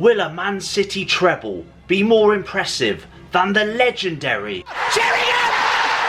Will a Man City treble be more impressive than the legendary Sheringham!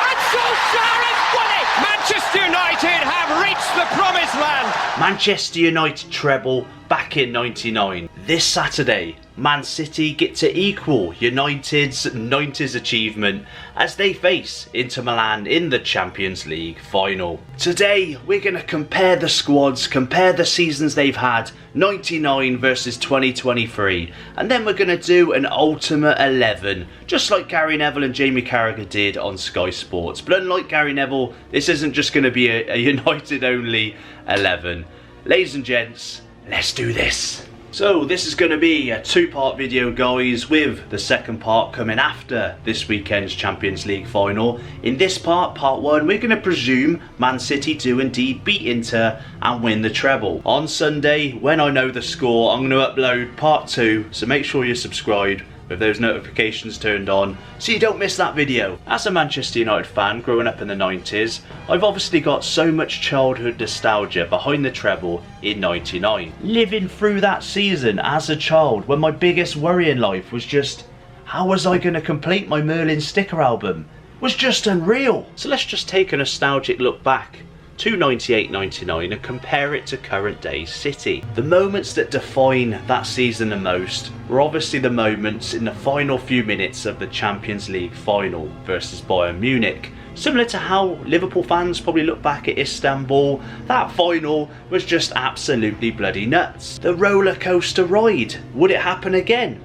And Solskjaer has won it! Manchester United have reached the promised land! Manchester United treble back in '99. This Saturday, Man City get to equal United's 90s achievement as they face Inter Milan in the Champions League final. Today, we're going to compare the squads, compare the seasons they've had, 99 versus 2023, and then we're going to do an Ultimate 11, just like Gary Neville and Jamie Carragher did on Sky Sports. But unlike Gary Neville, this isn't just going to be a United-only 11. Ladies and gents, let's do this. So this is going to be a two-part video, guys, with the second part coming after this weekend's Champions League final. In this part, part one, we're going to presume Man City do indeed beat Inter and win the treble. On Sunday, when I know the score, I'm going to upload part two, so make sure you're subscribed with those notifications turned on so you don't miss that video. As a Manchester United fan growing up in the 90s, I've obviously got so much childhood nostalgia behind the treble in '99. Living through that season as a child when my biggest worry in life was just how was I going to complete my Merlin sticker album was just unreal. So let's just take a nostalgic look back to 98-99 and compare it to current day City. The moments that define that season the most were obviously the moments in the final few minutes of the Champions League final versus Bayern Munich. Similar to how Liverpool fans probably look back at Istanbul, that final was just absolutely bloody nuts. The roller coaster ride, would it happen again?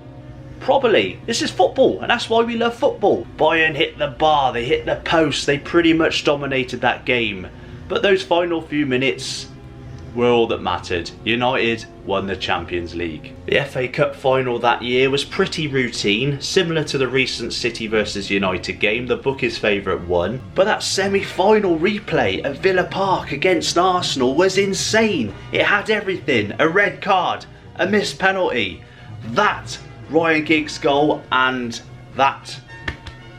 Probably. This is football, and that's why we love football. Bayern hit the bar, they hit the post, they pretty much dominated that game. But those final few minutes were all that mattered. United won the Champions League. The FA Cup final that year was pretty routine, similar to the recent City versus United game. The bookie's favourite won. But that semi-final replay at Villa Park against Arsenal was insane. It had everything. A red card, a missed penalty, that Ryan Giggs goal, and that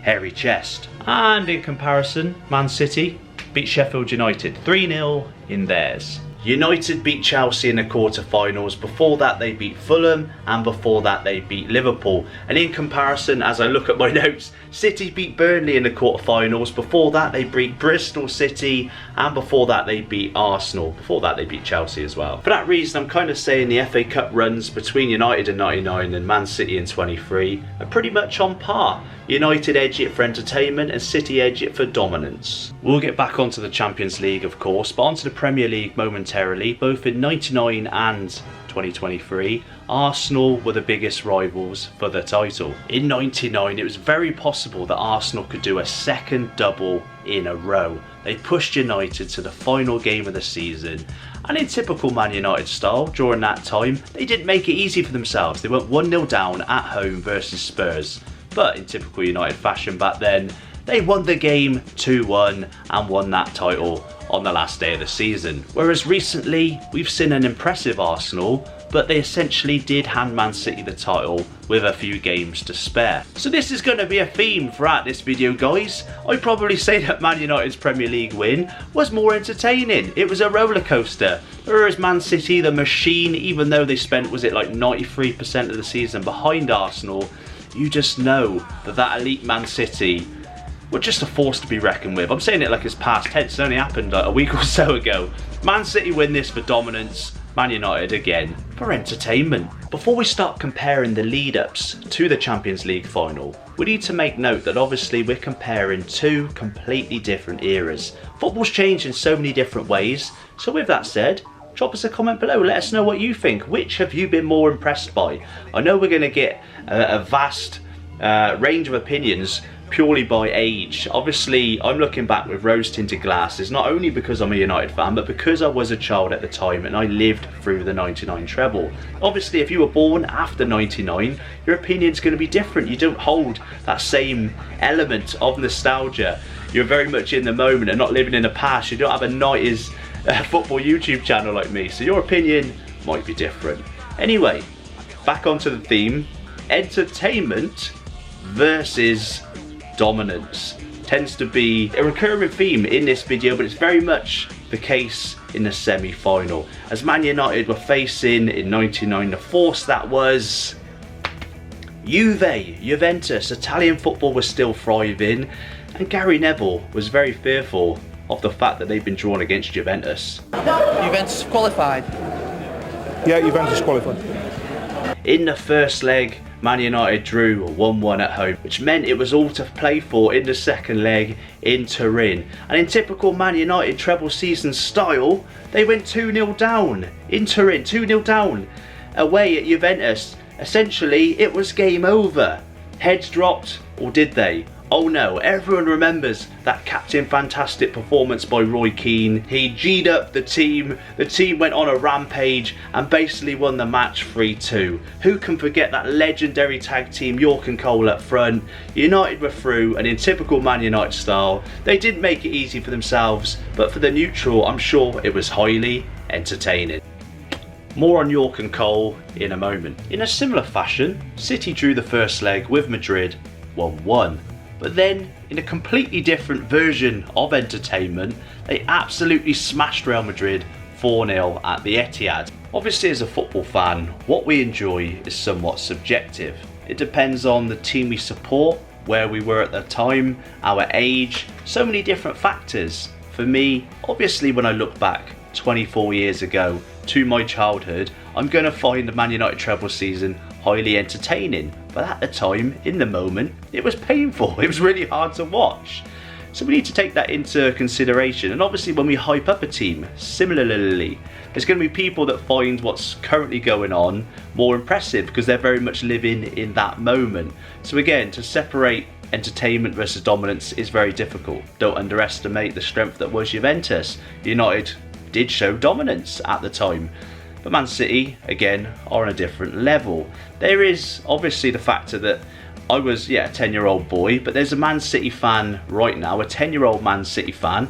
hairy chest. And in comparison, Man City beat Sheffield United 3-0 in theirs. United beat Chelsea in the quarter-finals. Before that they beat Fulham, and before that they beat Liverpool. And in comparison, as I look at my notes, City beat Burnley in the quarter-finals. Before that they beat Bristol City, and before that they beat Arsenal. Before that they beat Chelsea as well. For that reason, I'm kind of saying the FA Cup runs between United in 99 and Man City in 23 are pretty much on par. United edge it for entertainment and City edge it for dominance. We'll get back onto the Champions League, of course, but onto the Premier League momentarily. Both in 99 and 2023, Arsenal were the biggest rivals for the title. In 99, it was very possible that Arsenal could do a second double in a row. They pushed United to the final game of the season, and in typical Man United style, during that time, they didn't make it easy for themselves. They went 1-0 down at home versus Spurs. But in typical United fashion back then, they won the game 2-1 and won that title on the last day of the season. Whereas recently, we've seen an impressive Arsenal, but they essentially did hand Man City the title with a few games to spare. So this is going to be a theme throughout this video, guys. I'd probably say that Man United's Premier League win was more entertaining. It was a roller coaster. Whereas Man City, the machine, even though they spent, was it like 93% of the season behind Arsenal, you just know that that elite Man City were just a force to be reckoned with. I'm saying it like it's past tense, it only happened like a week or so ago. Man City win this for dominance, Man United again for entertainment. Before we start comparing the lead-ups to the Champions League final, we need to make note that obviously we're comparing two completely different eras. Football's changed in so many different ways, so with that said, drop us a comment below, let us know what you think. Which have you been more impressed by? I know we're going to get a vast range of opinions purely by age. Obviously, I'm looking back with rose-tinted glasses, not only because I'm a United fan, but because I was a child at the time and I lived through the 99 treble. Obviously, if you were born after 99, your opinion's going to be different. You don't hold that same element of nostalgia. You're very much in the moment and not living in the past. You don't have a 90s football YouTube channel like me, so your opinion might be different. Anyway, back onto the theme. Entertainment versus dominance tends to be a recurring theme in this video, but it's very much the case in the semi-final, as Man United were facing in 99 the force that was Juventus. Italian football was still thriving, and Gary Neville was very fearful of the fact that they'd been drawn against Juventus. Juventus qualified. Yeah, Juventus qualified. In the first leg, Man United drew 1-1 at home, which meant it was all to play for in the second leg in Turin. And in typical Man United treble season style, they went 2-0 down in Turin, 2-0 down away at Juventus. Essentially, it was game over. Heads dropped, or did they? Oh no, everyone remembers that Captain Fantastic performance by Roy Keane. He G'd up the team went on a rampage and basically won the match 3-2. Who can forget that legendary tag team York and Cole up front? United were through, and in typical Man United style, they didn't make it easy for themselves, but for the neutral, I'm sure it was highly entertaining. More on York and Cole in a moment. In a similar fashion, City drew the first leg with Madrid 1-1. But then, in a completely different version of entertainment, they absolutely smashed Real Madrid 4-0 at the Etihad. Obviously, as a football fan, what we enjoy is somewhat subjective. It depends on the team we support, where we were at the time, our age, so many different factors. For me, obviously when I look back 24 years ago to my childhood, I'm going to find the Man United treble season highly entertaining, but at the time, in the moment, it was painful. It was really hard to watch. So we need to take that into consideration. And obviously when we hype up a team, similarly, there's going to be people that find what's currently going on more impressive because they're very much living in that moment. So again, to separate entertainment versus dominance is very difficult. Don't underestimate the strength that was Juventus. United did show dominance at the time. But Man City, again, are on a different level. There is obviously the factor that I was, a 10-year-old boy, but there's a Man City fan right now, a 10-year-old Man City fan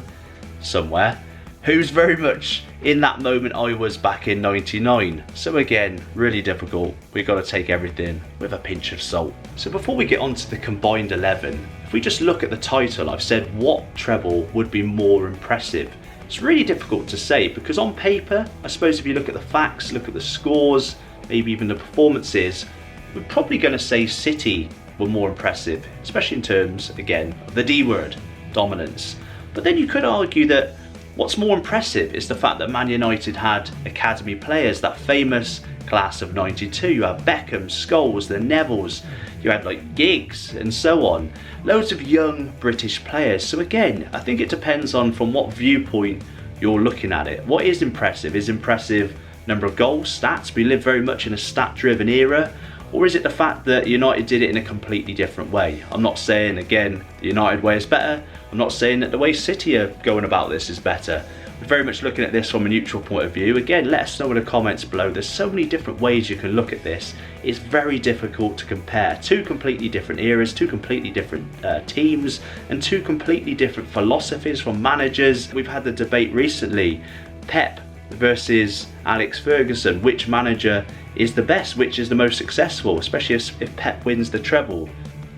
somewhere, who's very much in that moment I was back in 99. So again, really difficult. We've got to take everything with a pinch of salt. So before we get on to the combined 11, if we just look at the title, I've said what treble would be more impressive. It's really difficult to say because on paper, I suppose if you look at the facts, look at the scores, maybe even the performances, we're probably going to say City were more impressive, especially in terms, again, of the D word, dominance. But then you could argue that what's more impressive is the fact that Man United had academy players, that famous class of 92. You had Beckham, Scholes, the Nevilles, you had like Giggs and so on. Loads of young British players. So again, I think it depends on from what viewpoint you're looking at it. What is impressive number of goals, stats? We live very much in a stat-driven era. Or is it the fact that United did it in a completely different way? I'm not saying, again, the United way is better. I'm not saying that the way City are going about this is better. We're very much looking at this from a neutral point of view. Again, let us know in the comments below. There's so many different ways you can look at this. It's very difficult to compare two completely different eras, two completely different teams, and two completely different philosophies from managers. We've had the debate recently, Pep versus Alex Ferguson. Which manager is the best? Which is the most successful? Especially if Pep wins the treble.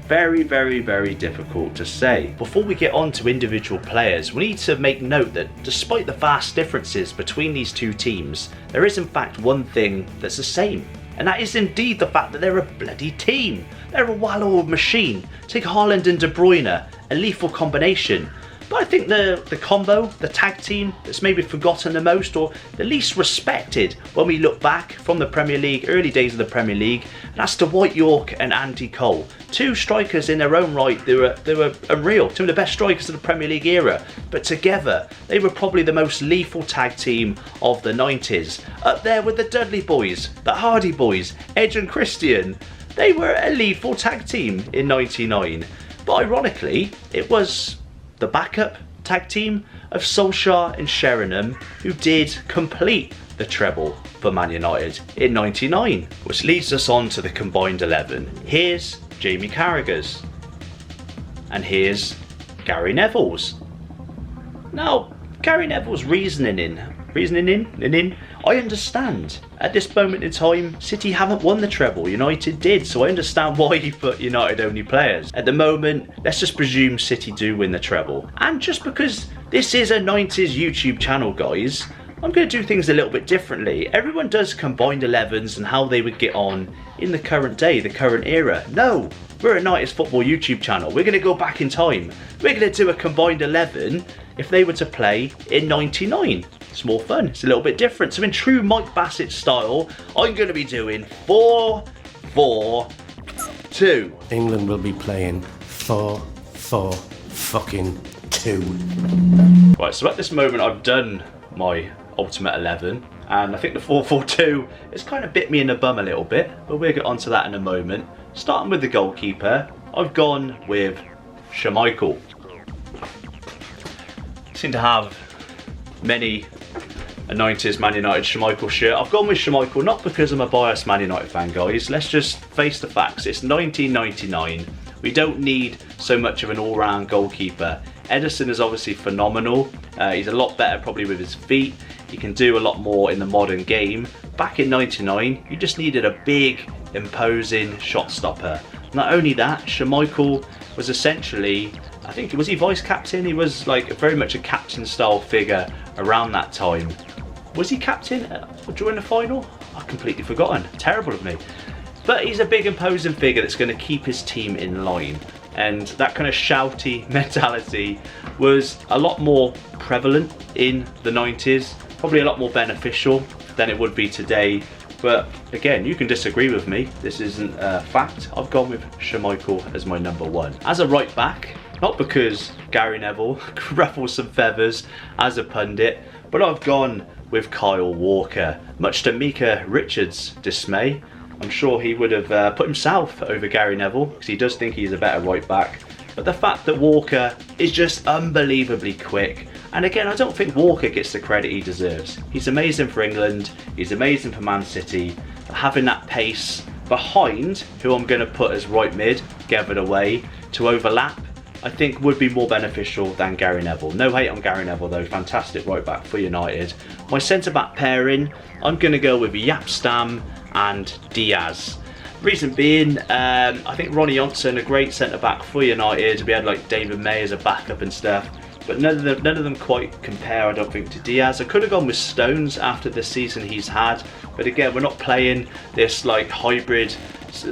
Very, very, very difficult to say. Before we get on to individual players, we need to make note that despite the vast differences between these two teams, there is in fact one thing that's the same. And that is indeed the fact that they're a bloody team. They're a well-oiled machine. Take Haaland and De Bruyne, a lethal combination. But I think the combo, the tag team that's maybe forgotten the most or the least respected when we look back from the Premier League, early days of the Premier League, and that's Dwight York and Andy Cole. Two strikers in their own right, they were unreal, two of the best strikers of the Premier League era. But together, they were probably the most lethal tag team of the 90s. Up there with the Dudley boys, the Hardy boys, Edge and Christian. They were a lethal tag team in 99. But ironically, it was the backup tag team of Solskjaer and Sheringham who did complete the treble for Man United in 99. Which leads us on to the combined 11. Here's Jamie Carragher's. And here's Gary Neville's. Now, Gary Neville's reasoning I understand. At this moment in time, City haven't won the treble, United did, so I understand why he put United-only players. At the moment, let's just presume City do win the treble. And just because this is a 90s YouTube channel, guys, I'm going to do things a little bit differently. Everyone does combined 11s and how they would get on in the current day, the current era. No, we're a 90s football YouTube channel. We're going to go back in time. We're going to do a combined 11 if they were to play in 99. It's more fun, it's a little bit different. So in true Mike Bassett style, I'm going to be doing 4-4-2. England will be playing 4-4-2. Right, so at this moment I've done my ultimate 11, and I think the 4-4-2 has kind of bit me in the bum a little bit, but we'll get onto that in a moment. Starting with the goalkeeper, I've gone with Schmeichel. Seem to have many a 90s Man United Schmeichel shirt. I've gone with Schmeichel not because I'm a biased Man United fan, guys. Let's just face the facts. It's 1999. We don't need so much of an all-round goalkeeper. Ederson is obviously phenomenal. He's a lot better probably with his feet. He can do a lot more in the modern game. Back in 99, you just needed a big, imposing shot stopper. Not only that, Schmeichel was essentially, I think, was he vice captain? He was like very much a captain style figure around that time. Was he captain during the final? I've completely forgotten. Terrible of me. But he's a big imposing figure that's going to keep his team in line. And that kind of shouty mentality was a lot more prevalent in the 90s. Probably a lot more beneficial than it would be today. But again, you can disagree with me. This isn't a fact. I've gone with Schmeichel as my number one. As a right back, not because Gary Neville ruffles some feathers as a pundit, but I've gone with Kyle Walker. Much to Mika Richards' dismay, I'm sure he would have put himself over Gary Neville because he does think he's a better right back. But the fact that Walker is just unbelievably quick, and again, I don't think Walker gets the credit he deserves. He's amazing for England, he's amazing for Man City, but having that pace behind who I'm going to put as right mid, gathered away, to overlap, I think would be more beneficial than Gary Neville. No hate on Gary Neville though, fantastic right back for United. My centre back pairing, I'm going to go with Yapstam and Diaz. Reason being, I think Ronnie Johnson, a great centre back for United. We had like David May as a backup and stuff, but none of them quite compare, I don't think, to Diaz. I could have gone with Stones after the season he's had, but again, we're not playing this like hybrid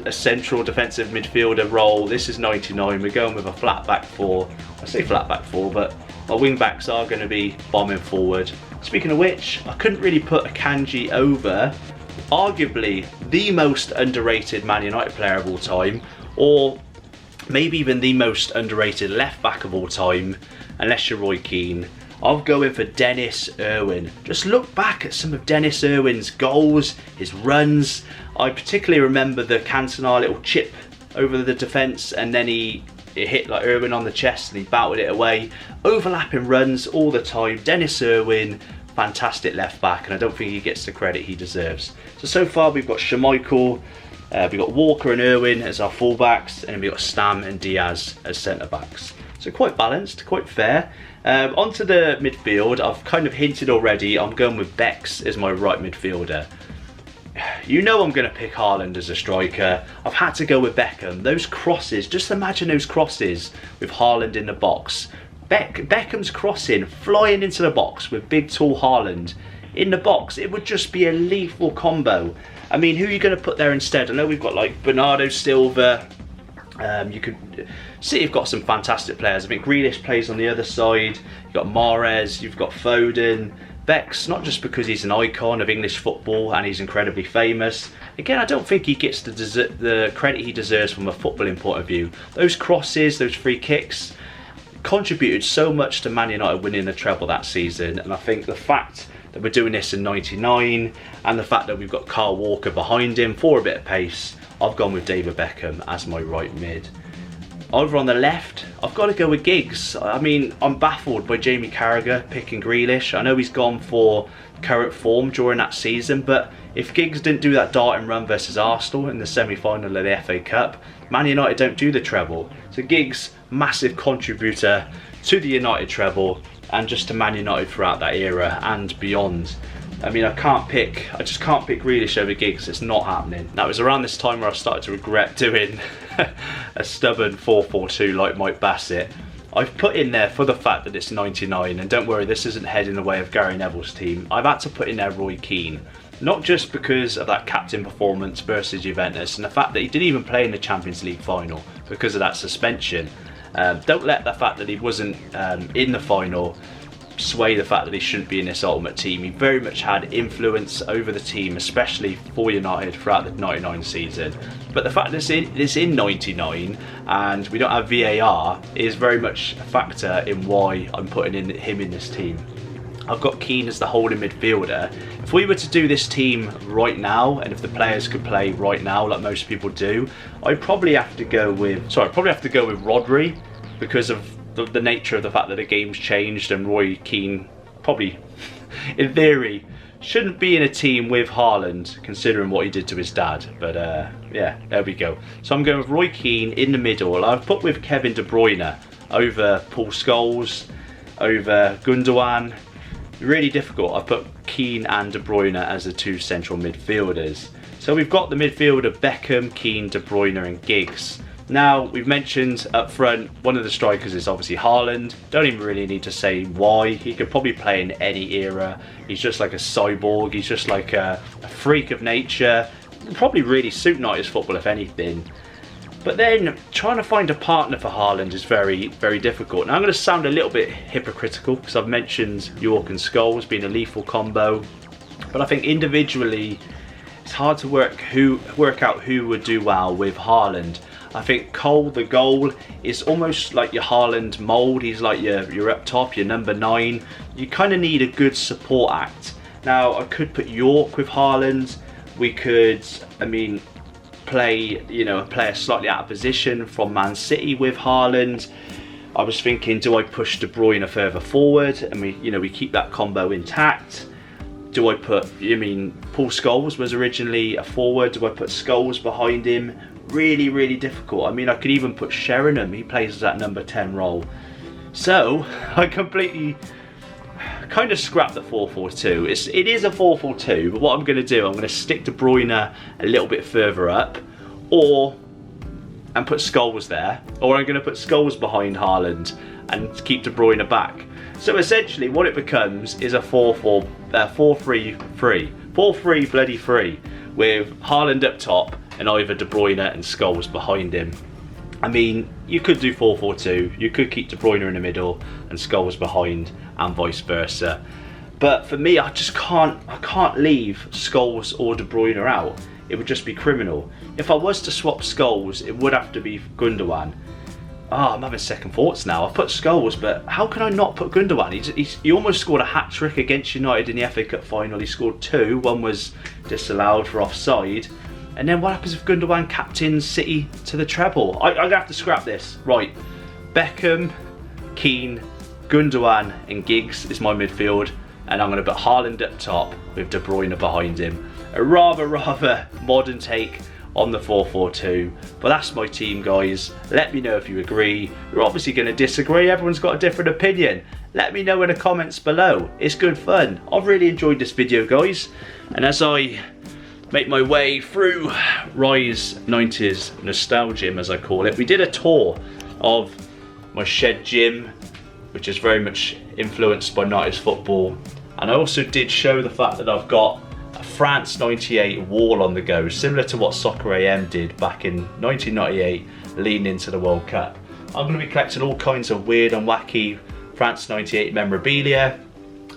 a central defensive midfielder role. This is 99. We're going with a flat back four. I say flat back four, but my wing backs are going to be bombing forward. Speaking of which, I couldn't really put Akanji over arguably the most underrated Man United player of all time, or maybe even the most underrated left back of all time, unless you're Roy Keane. I'll go in for Dennis Irwin. Just look back at some of Dennis Irwin's goals, his runs. I particularly remember the Cantona little chip over the defence, and then it hit like Irwin on the chest and he batted it away. Overlapping runs all the time. Dennis Irwin, fantastic left back, and I don't think he gets the credit he deserves. So far we've got Schmeichel, we've got Walker and Irwin as our fullbacks, and then we've got Stam and Diaz as centre backs. So quite balanced, quite fair. Onto the midfield, I've kind of hinted already, I'm going with Bex as my right midfielder. You know I'm going to pick Haaland as a striker. I've had to go with Beckham. Those crosses, just imagine those crosses with Haaland in the box. Beckham's crossing, flying into the box with big tall Haaland in the box. It would just be a lethal combo. I mean, who are you going to put there instead? I know we've got like Bernardo Silva. City have got some fantastic players. I think Grealish plays on the other side. You've got Mahrez, you've got Foden. Bex, not just because he's an icon of English football and he's incredibly famous. Again, I don't think he gets the credit he deserves from a footballing point of view. Those crosses, those free kicks contributed so much to Man United winning the treble that season, and I think the fact that we're doing this in 99 and the fact that we've got Kyle Walker behind him for a bit of pace, I've gone with David Beckham as my right mid. Over on the left, I've got to go with Giggs. I mean, I'm baffled by Jamie Carragher picking Grealish. I know he's gone for current form during that season, but if Giggs didn't do that dart and run versus Arsenal in the semi-final of the FA Cup, Man United don't do the treble. So Giggs, massive contributor to the United treble and just to Man United throughout that era and beyond. I mean, I just can't pick Grealish over Giggs. It's not happening. Now, it was around this time where I started to regret doing a stubborn 4-4-2 like Mike Bassett. I've put in there for the fact that it's 99, and don't worry, this isn't heading the way of Gary Neville's team. I've had to put in there Roy Keane. Not just because of that captain performance versus Juventus and the fact that he didn't even play in the Champions League final because of that suspension. Don't let the fact that he wasn't in the final sway the fact that he shouldn't be in this ultimate team. He very much had influence over the team, especially for United throughout the 99 season. But the fact that it's in 99 and we don't have VAR is very much a factor in why I'm putting him in this team. I've got Keane as the holding midfielder. If we were to do this team right now, and if the players could play right now like most people do, I'd probably have to go with Rodri, because of the nature of the fact that the game's changed, and Roy Keane probably, in theory, shouldn't be in a team with Haaland, considering what he did to his dad. But yeah, there we go. So I'm going with Roy Keane in the middle. I've put with Kevin De Bruyne over Paul Scholes, over Gundogan. Really difficult. I've put Keane and De Bruyne as the two central midfielders. So we've got the midfield of Beckham, Keane, De Bruyne and Giggs. Now, we've mentioned up front, one of the strikers is obviously Haaland. Don't even really need to say why. He could probably play in any era. He's just like a cyborg. He's just like a freak of nature. Probably really suit United's football, if anything. But then, trying to find a partner for Haaland is very, very difficult. Now, I'm going to sound a little bit hypocritical because I've mentioned York and Scholes being a lethal combo. But I think individually, it's hard to work out who would do well with Haaland. I think Cole, the goal, is almost like your Haaland mould. He's like your up top, your number 9. You kind of need a good support act. Now, I could put York with Haaland. We could, play a player slightly out of position from Man City with Haaland. I was thinking, do I push De Bruyne further forward and we keep that combo intact? Do I put, Paul Scholes was originally a forward. Do I put Scholes behind him? Really, really difficult. I could even put Sheringham. He plays that number 10 role. So I completely kind of scrapped the 4-4-2. It is a 4-4-2, but what I'm going to do, I'm going to stick De Bruyne a little bit further up, and put Scholes there, or I'm going to put Scholes behind Haaland and keep De Bruyne back. So essentially, what it becomes is a 4-3-3, with Haaland up top and either De Bruyne and Scholes behind him. You could do 4-4-2, you could keep De Bruyne in the middle and Scholes behind, and vice versa. But for me, I can't leave Scholes or De Bruyne out. It would just be criminal. If I was to swap Scholes, it would have to be Gundogan. I'm having second thoughts now. I've put Scholes, but how can I not put Gundogan? He almost scored a hat-trick against United in the FA Cup final. He scored 2, one was disallowed for offside. And then what happens if Gundogan captains City to the treble? I'm going to have to scrap this. Right, Beckham, Keane, Gundogan and Giggs is my midfield. And I'm going to put Haaland up top with De Bruyne behind him. A rather modern take on the 4-4-2. But that's my team, guys. Let me know if you agree. You're obviously going to disagree. Everyone's got a different opinion. Let me know in the comments below. It's good fun. I've really enjoyed this video, guys. And as I make my way through Rise 90s Nostalgia, as I call it, we did a tour of my shed gym, which is very much influenced by 90s football. And I also did show the fact that I've got a France 98 wall on the go, similar to what Soccer AM did back in 1998, leading into the World Cup. I'm going to be collecting all kinds of weird and wacky France 98 memorabilia,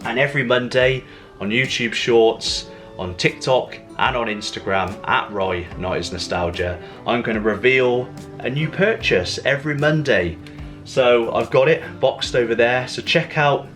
and every Monday on YouTube Shorts, on TikTok and on Instagram at Roy 90s Nostalgia, I'm going to reveal a new purchase every Monday. So I've got it boxed over there, so check out,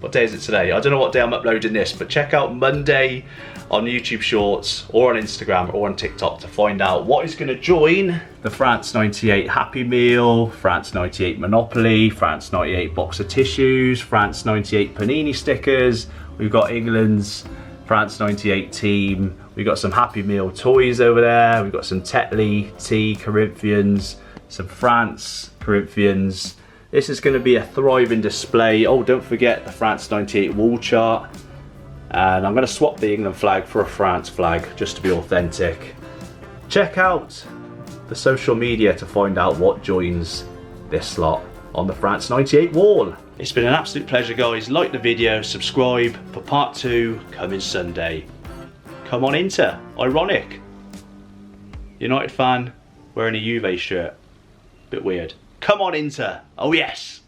what day is it today? I don't know what day I'm uploading this, but check out Monday on YouTube Shorts or on Instagram or on TikTok to find out what is going to join the France 98 Happy Meal, France 98 Monopoly, France 98 box of tissues, France 98 Panini stickers. We've got England's France 98 team. We've got some Happy Meal toys over there. We've got some Tetley tea Corinthians, some France Corinthians. This is going to be a thriving display. Oh, don't forget the France 98 wall chart. And I'm going to swap the England flag for a France flag just to be authentic. Check out the social media to find out what joins this slot on the France 98 wall. It's been an absolute pleasure, guys. Like the video, subscribe for part 2 coming Sunday. Come on, Inter. Ironic. United fan wearing a Juve shirt. Bit weird. Come on, Inter. Oh yes.